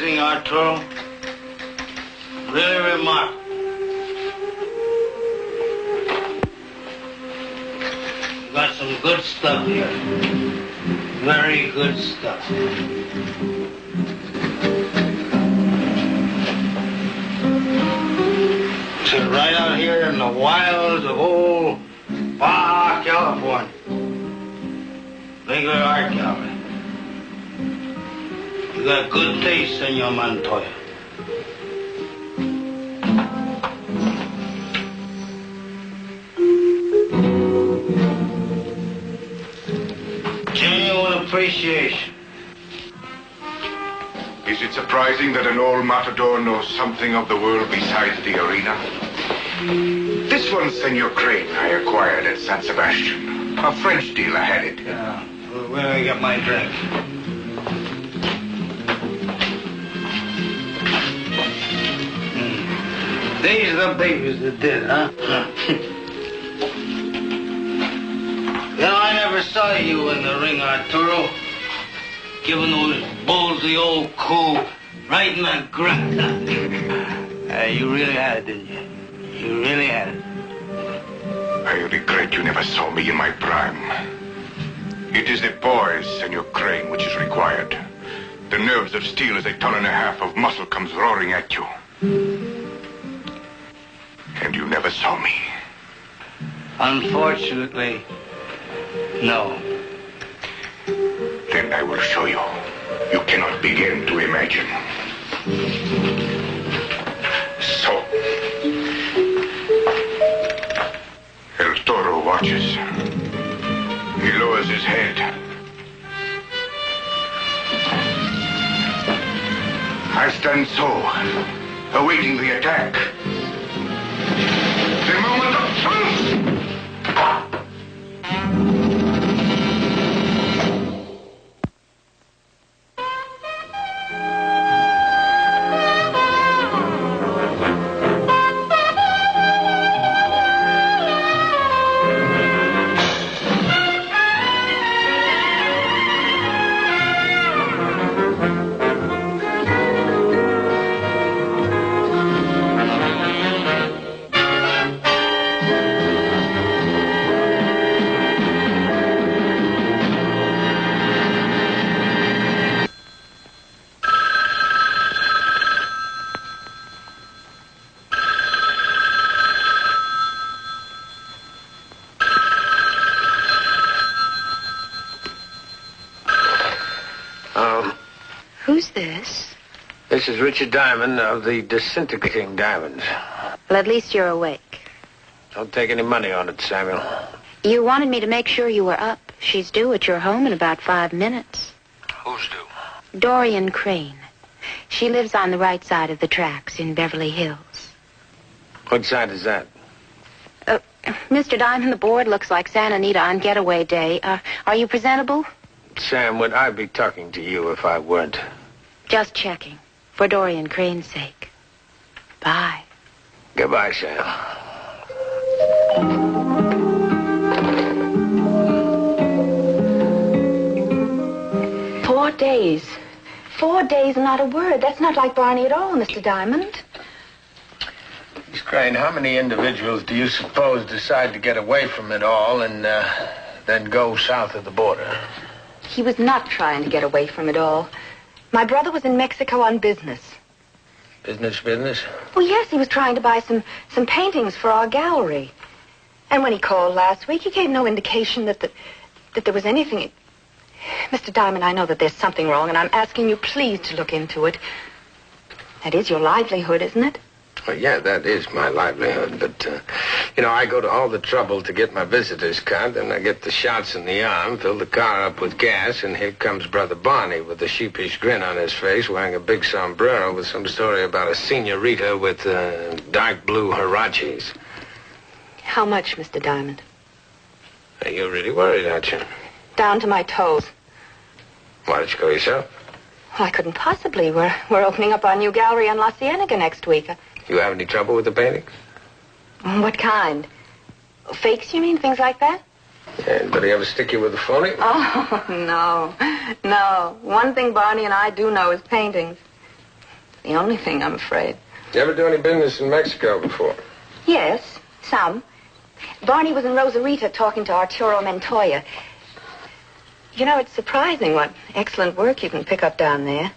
amazing, Arturo. Really remarkable. Got some good stuff here. Very good stuff. Sit right out here in the wilds of old Baja California. Regular art gallery. You got good taste, Senor Montoya. Genuine appreciation. Is it surprising that an old Matador knows something of the world besides the arena? This one, Senor Crane, I acquired at San Sebastian. A French dealer had it. Yeah, where do I get my drink? These are the babies that did, huh? You know, I never saw you in the ring, Arturo. Giving those bulls the old coup right in the ground. You really had it, didn't you? You really had it. I regret you never saw me in my prime. It is the poise, Senor Crane, which is required. The nerves of steel as a ton and a half of muscle comes roaring at you. And you never saw me. Unfortunately, no. Then I will show you. You cannot begin to imagine. So. El Toro watches. He lowers his head. I stand so, awaiting the attack. The moment of truth! Who's this? This is Richard Diamond of the Disintegrating Diamonds. Well, at least you're awake. Don't take any money on it, Samuel. You wanted me to make sure you were up. She's due at your home in about 5 minutes. Who's due? Dorian Crane. She lives on the right side of the tracks in Beverly Hills. What side is that? Mr. Diamond, the board looks like Santa Anita on getaway day. Are you presentable? Sam, would I be talking to you if I weren't? Just checking. For Dorian Crane's sake. Bye. Goodbye, Sam. 4 days. 4 days and not a word. That's not like Barney at all, Mr. Diamond. Miss Crane, how many individuals do you suppose decide to get away from it all and then go south of the border? He was not trying to get away from it all. My brother was in Mexico on business. Business? Well, yes, he was trying to buy some paintings for our gallery. And when he called last week, he gave no indication that there was anything. Mr. Diamond, I know that there's something wrong, and I'm asking you please to look into it. That is your livelihood, isn't it? Well, yeah, that is my livelihood, but, I go to all the trouble to get my visitor's card, and I get the shots in the arm, fill the car up with gas, and here comes Brother Barney with a sheepish grin on his face, wearing a big sombrero with some story about a senorita with dark blue huaraches. How much, Mr. Diamond? You're really worried, aren't you? Down to my toes. Why don't you go yourself? Well, I couldn't possibly. We're opening up our new gallery on La Cienega next week. You have any trouble with the paintings? What kind? Fakes, you mean? Things like that? Yeah, anybody ever stick you with a phony? Oh, no. One thing Barney and I do know is paintings. the only thing I'm afraid. You ever do any business in Mexico before? Yes, some. Barney was in Rosarita talking to Arturo Montoya. You know, it's surprising what excellent work you can pick up down there.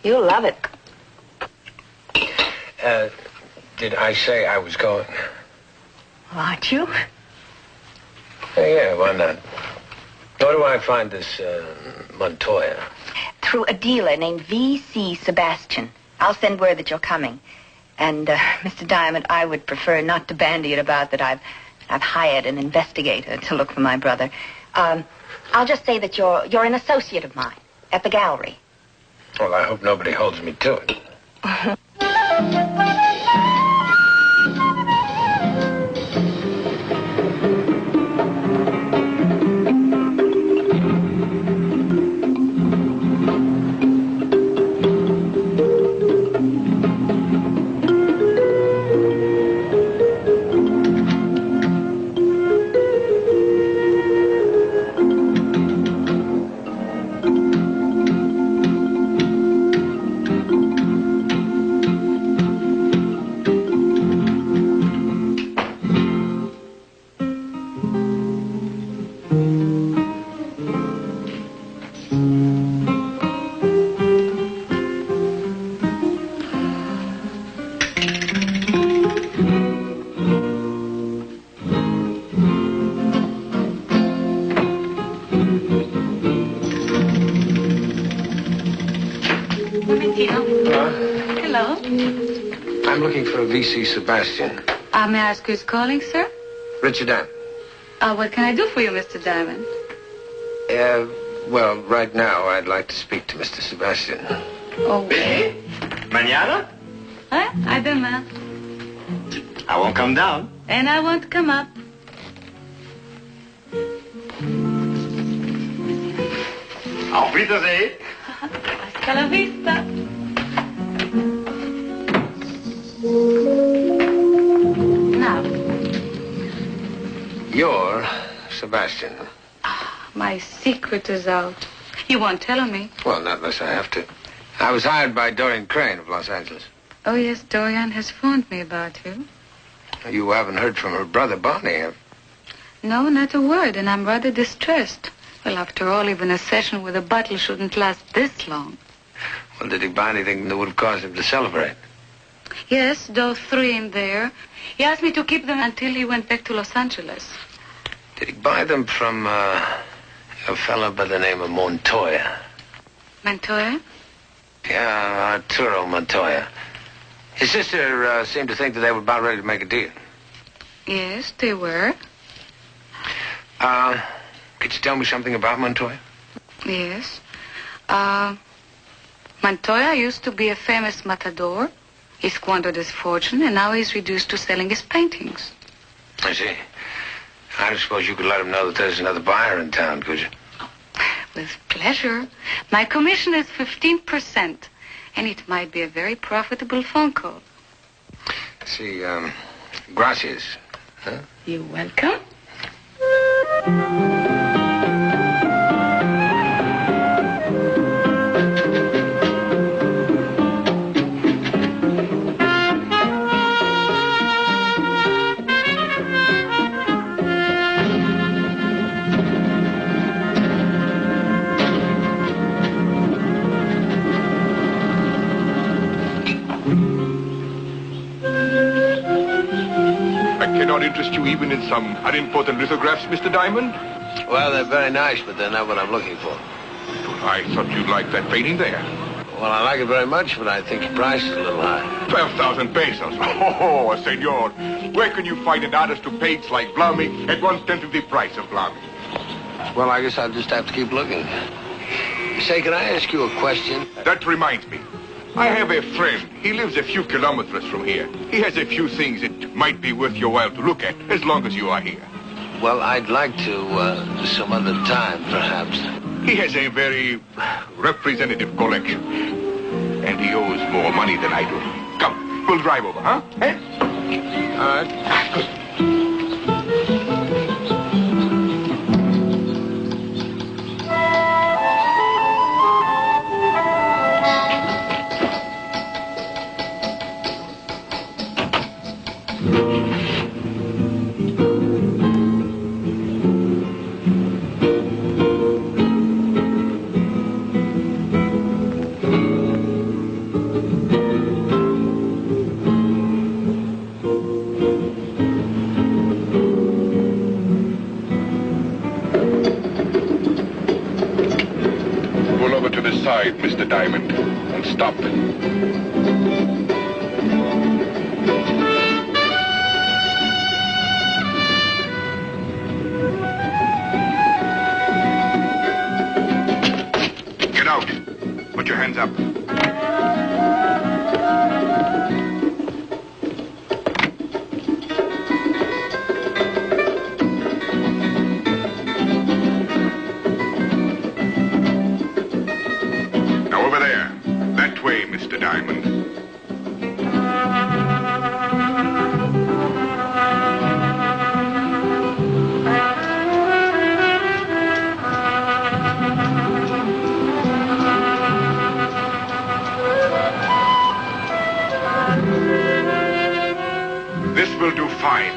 You'll love it. Did I say I was going? Well, aren't you? Yeah, why not? Where do I find this, Montoya? Through a dealer named V.C. Sebastian. I'll send word that you're coming. And, Mr. Diamond, I would prefer not to bandy it about that I've hired an investigator to look for my brother. I'll just say that you're an associate of mine at the gallery. Well, I hope nobody holds me to it. I'm looking for a V.C. Sebastian. May I ask who's calling, sir? Richard Diamond. What can I do for you, Mr. Diamond? Well, right now, I'd like to speak to Mr. Sebastian. Oh, Mañana? huh? I don't know. I won't come down. And I won't come up. Auf Wiedersehen. Hasta la vista. Now, You're Sebastian. my secret is out. You won't tell me. Well, not unless I have to. I was hired by Dorian Crane of Los Angeles. Oh, yes, Dorian has phoned me about you. You haven't heard from her brother, Barney, have you? No, not a word, and I'm rather distressed. Well, after all, even a session with a bottle shouldn't last this long. Well, did he buy anything that would have caused him to celebrate? Yes, those three in there. He asked me to keep them until he went back to Los Angeles. Did he buy them from a fellow by the name of Montoya? Montoya? Yeah, Arturo Montoya. His sister seemed to think that they were about ready to make a deal. Yes, they were. Could you tell me something about Montoya? Yes. Montoya used to be a famous Matador. He squandered his fortune, and now he's reduced to selling his paintings. I see. I don't suppose you could let him know that there's another buyer in town, could you? With pleasure. My commission is 15%, and it might be a very profitable phone call. See, gracias. Huh? You're welcome. Cannot interest you even in some unimportant lithographs, Mr. Diamond? Well, they're very nice, but they're not what I'm looking for. I thought you'd like that painting there. Well, I like it very much, but I think the price is a little high. 12,000 pesos. Oh, senor. Where can you find an artist who paints like Bluming at 1/10 of the price of Bluming? Well, I guess I'll just have to keep looking. Say, can I ask you a question? That reminds me. I have a friend. He lives a few kilometers from here. He has a few things that might be worth your while to look at, as long as you are here. Well, I'd like to, some other time, perhaps. He has a very representative collection. And he owes more money than I do. Come, we'll drive over, huh? Eh? All right. Good. Mr. Diamond, and stop. Get out. Put your hands up. Mr. Diamond. This will do fine.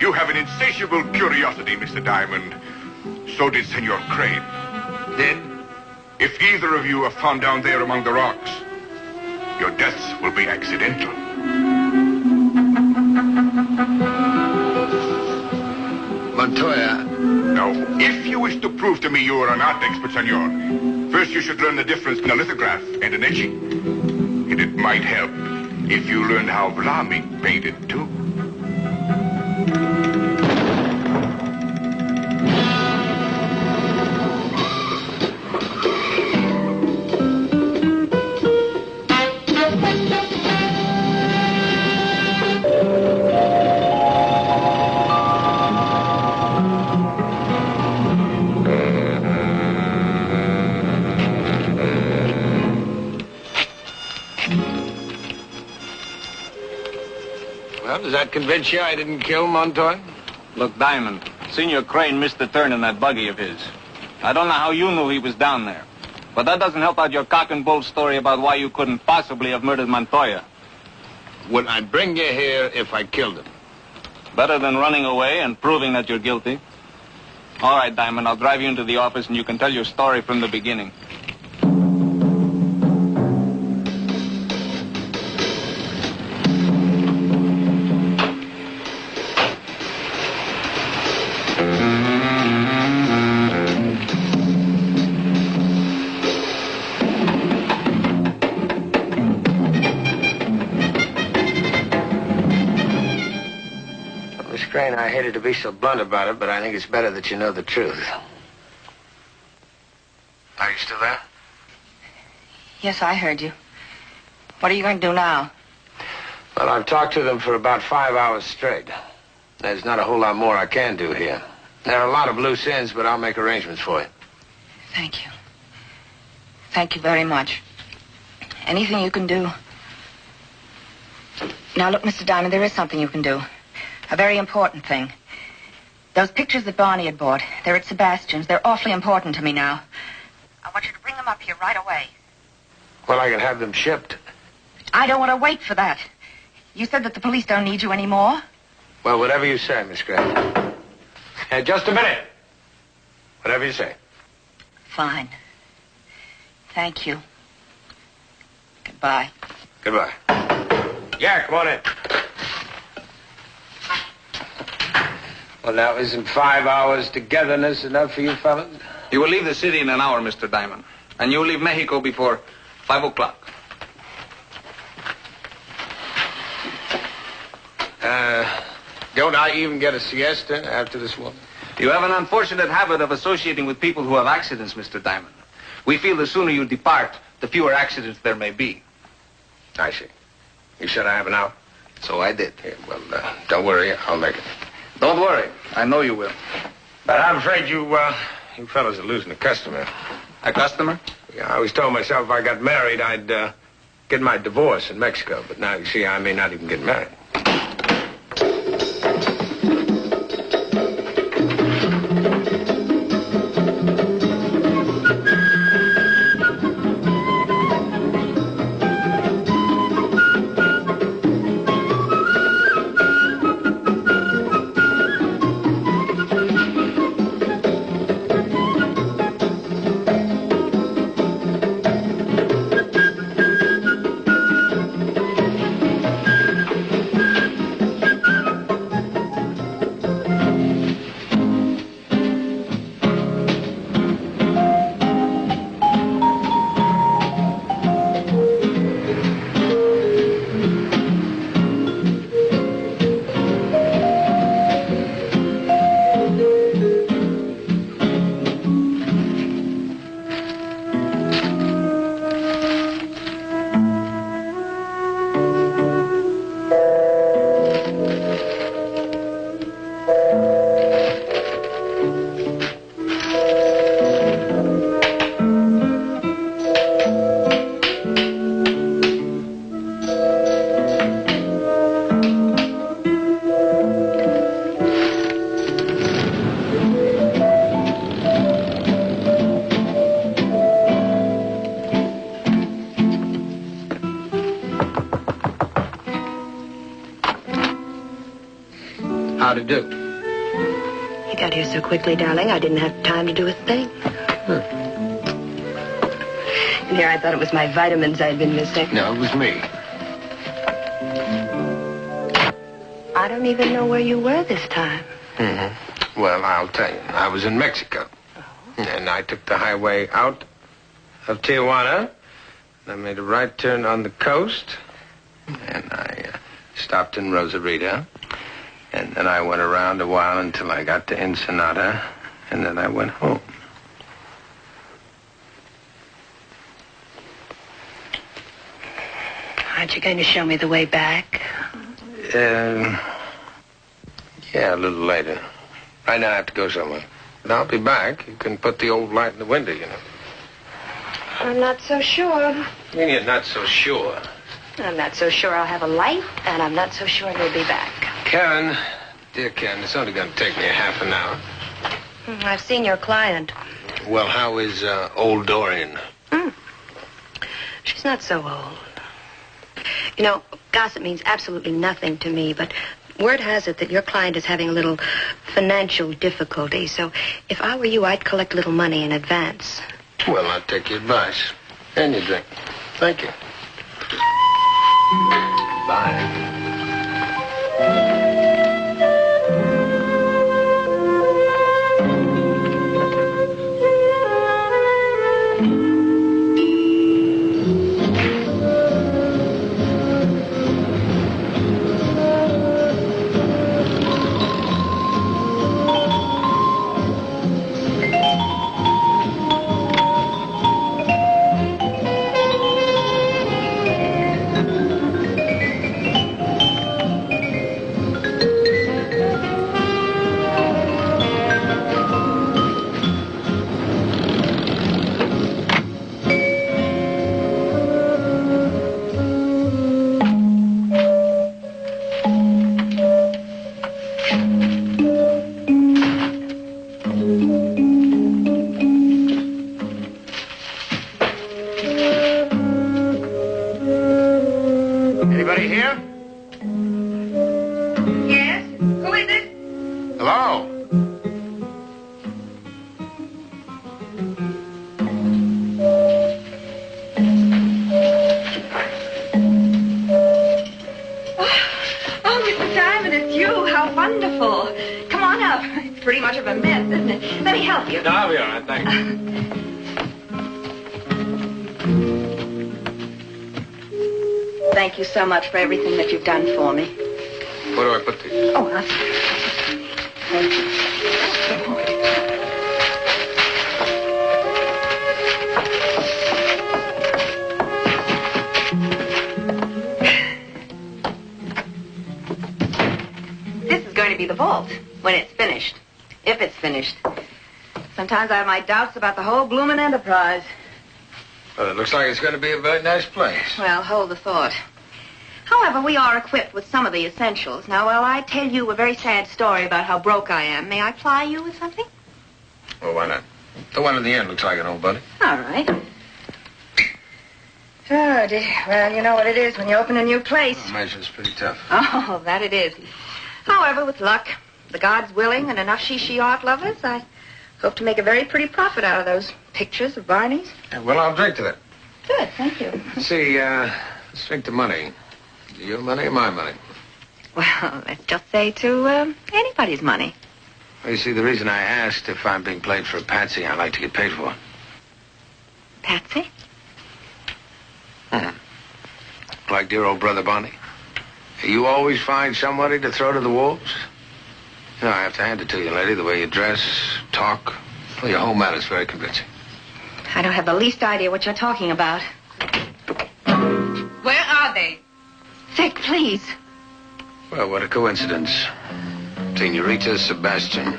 You have an insatiable curiosity, Mr. Diamond. So did Senor Crane. Then, if either of you are found down there among the rocks, your deaths will be accidental. Montoya. Now, if you wish to prove to me you are an art expert, senor, first you should learn the difference between a lithograph and an etching. And it might help if you learned how Vlaminck painted, too. Well, does that convince you I didn't kill Montoya? Look, Diamond, Senor Crane missed the turn in that buggy of his. I don't know how you knew he was down there. But that doesn't help out your cock and bull story about why you couldn't possibly have murdered Montoya. Would I bring you here if I killed him? Better than running away and proving that you're guilty. All right, Diamond, I'll drive you into the office and you can tell your story from the beginning. I hated to be so blunt about it, but I think it's better that you know the truth. Are you still there? Yes, I heard you. What are you going to do now? Well, I've talked to them for about 5 hours straight. There's not a whole lot more I can do here. There are a lot of loose ends, but I'll make arrangements for you. Thank you. Thank you very much. Anything you can do. Now, look, Mr. Diamond, there is something you can do. A very important thing. Those pictures that Barney had bought, they're at Sebastian's. They're awfully important to me now. I want you to bring them up here right away. Well, I can have them shipped. I don't want to wait for that. You said that the police don't need you anymore. Well, whatever you say, Miss Grant. Hey, just a minute. Whatever you say. Fine. Thank you. Goodbye. Goodbye. Yeah, come on in. Well, now, isn't 5 hours togetherness enough for you fellas? You will leave the city in an hour, Mr. Diamond. And you will leave Mexico before 5 o'clock. Don't I even get a siesta after this one? You have an unfortunate habit of associating with people who have accidents, Mr. Diamond. We feel the sooner you depart, the fewer accidents there may be. I see. You said I have an hour? So I did. Yeah, well, don't worry. I'll make it. Don't worry. I know you will. But I'm afraid you fellas are losing a customer. A customer? Yeah, I always told myself if I got married, I'd get my divorce in Mexico. But now, you see, I may not even get married. How'd it do? You got here so quickly, darling, I didn't have time to do a thing. And here I thought it was my vitamins I'd been missing. No, it was me. I don't even know where you were this time. Mm-hmm. Well, I'll tell you. I was in Mexico. And I took the highway out of Tijuana. And I made a right turn on the coast. And I stopped in Rosarito. And then I went around a while until I got to Ensenada. And then I went home. Aren't you going to show me the way back? Yeah, a little later. Right now I have to go somewhere. But I'll be back. You can put the old light in the window, you know. I'm not so sure. I mean, you're not so sure. I'm not so sure I'll have a light, and I'm not so sure you'll be back. Karen, dear Karen, it's only going to take me a half an hour. I've seen your client. Well, how is old Dorian? She's not so old. You know, gossip means absolutely nothing to me, but word has it that your client is having a little financial difficulty. So if I were you, I'd collect a little money in advance. Well, I'll take your advice. And your drink. Thank you. Bye. Anybody here? Yes? Who is it? Hello? Oh, Mr. Diamond, it's you. How wonderful. Come on up. It's pretty much of a mess, isn't it? Let me help you. No, I'll be all right, thanks. Thank you so much for everything that you've done for me. Where do I put these? Oh, thank you. This is going to be the vault when it's finished. If it's finished. Sometimes I have my doubts about the whole bloomin' enterprise. Well, it looks like it's going to be a very nice place. Well, hold the thought. However, we are equipped with some of the essentials. Now, while I tell you a very sad story about how broke I am, may I ply you with something? Well, why not? The one at the end looks like an old buddy. All right. Oh, dear. Well, you know what it is when you open a new place. I imagine it's pretty tough. Oh, that it is. However, with luck, the gods willing, and enough she art lovers, I hope to make a very pretty profit out of those pictures of Barney's. Yeah, well, I'll drink to that. Good, thank you. See, let's drink to money. Your money or my money? Well, let's just say to anybody's money. Well, you see, the reason I asked if I'm being played for a patsy, I like to get paid for. Patsy? Like dear old brother Barney. You always find somebody to throw to the wolves? No, I have to hand it to you, lady. The way you dress, talk, well, your whole manner's very convincing. I don't have the least idea what you're talking about. Where are they? Vic, please. Well, what a coincidence. Senorita Sebastian.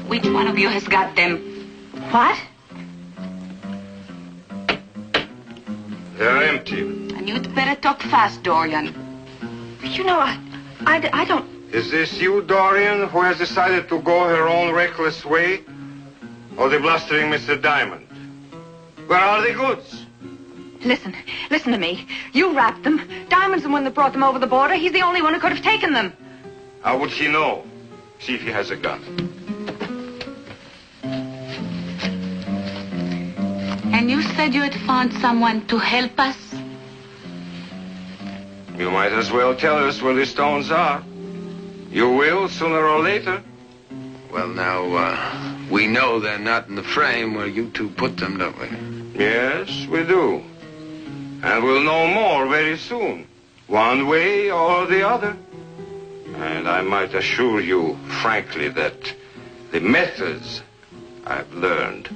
Which one of you has got them? What? They're empty. And you'd better talk fast, Dorian. You know, I don't... Is this you, Dorian, who has decided to go her own reckless way? Or the blustering Mr. Diamond? Where are the goods? Listen to me. You wrapped them. Diamond's the one that brought them over the border. He's the only one who could have taken them. How would he know? See if he has a gun. And you said you had found someone to help us? You might as well tell us where the stones are. You will, sooner or later. Well, now, we know they're not in the frame where you two put them, don't we? Yes, we do. And we'll know more very soon, one way or the other. And I might assure you, frankly, that the methods I've learned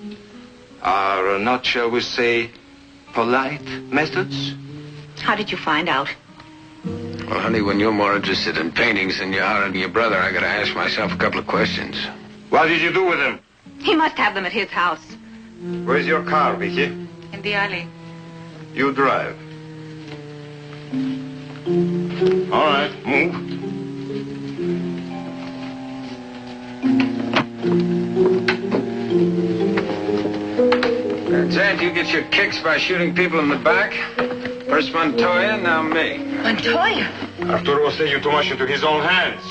are not, shall we say, polite methods. How did you find out? Well, honey, when you're more interested in paintings than you are in your brother, I gotta ask myself a couple of questions. What did you do with him? He must have them at his house. Where's your car, Vicky? In the alley. You drive. All right, move. Zed, you get your kicks by shooting people in the back. First Montoya, now me. Montoya? Arturo will say you too much into his own hands.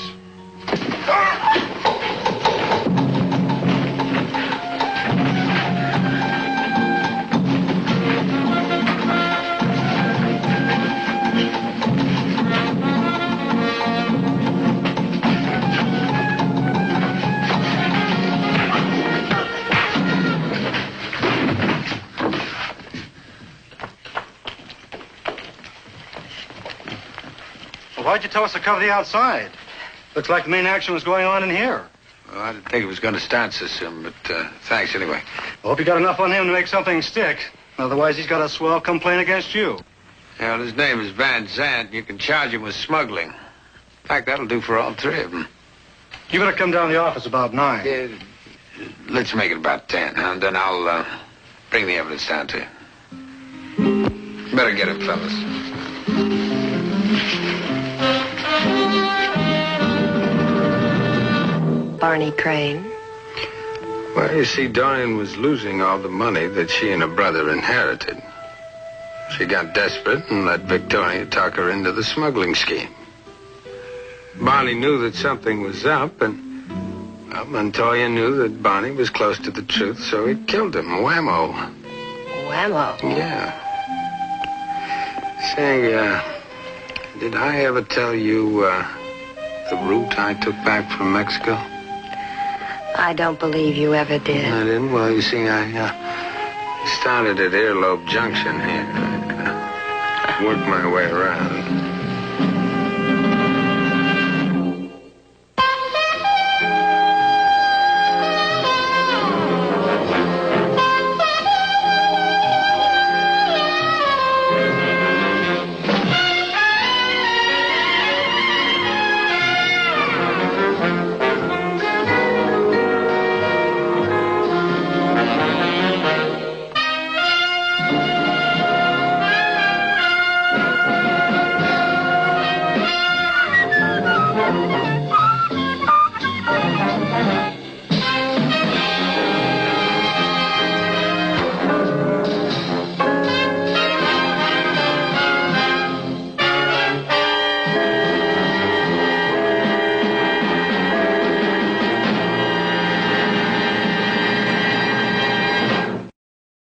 Why'd you tell us to cover the outside? Looks like the main action was going on in here. Well, I didn't think it was going to start so soon, but thanks anyway. I hope you got enough on him to make something stick. Otherwise, he's got a swell complaint against you. Yeah, well, his name is Van Zandt. You can charge him with smuggling. In fact, that'll do for all three of them. You better come down to the office about 9. Let's make it about 10, and then I'll bring the evidence down to you. Better get him, fellas. Barney Crane. Well, you see, Dorian was losing all the money that she and her brother inherited. She got desperate and let Victoria talk her into the smuggling scheme. Barney knew that something was up, and well, Montoya knew that Barney was close to the truth, so he killed him. Whammo. Whammo? Yeah. Say, did I ever tell you the route I took back from Mexico? I don't believe you ever did. I didn't? Well, you see, I started at Earlobe Junction here. I worked my way around.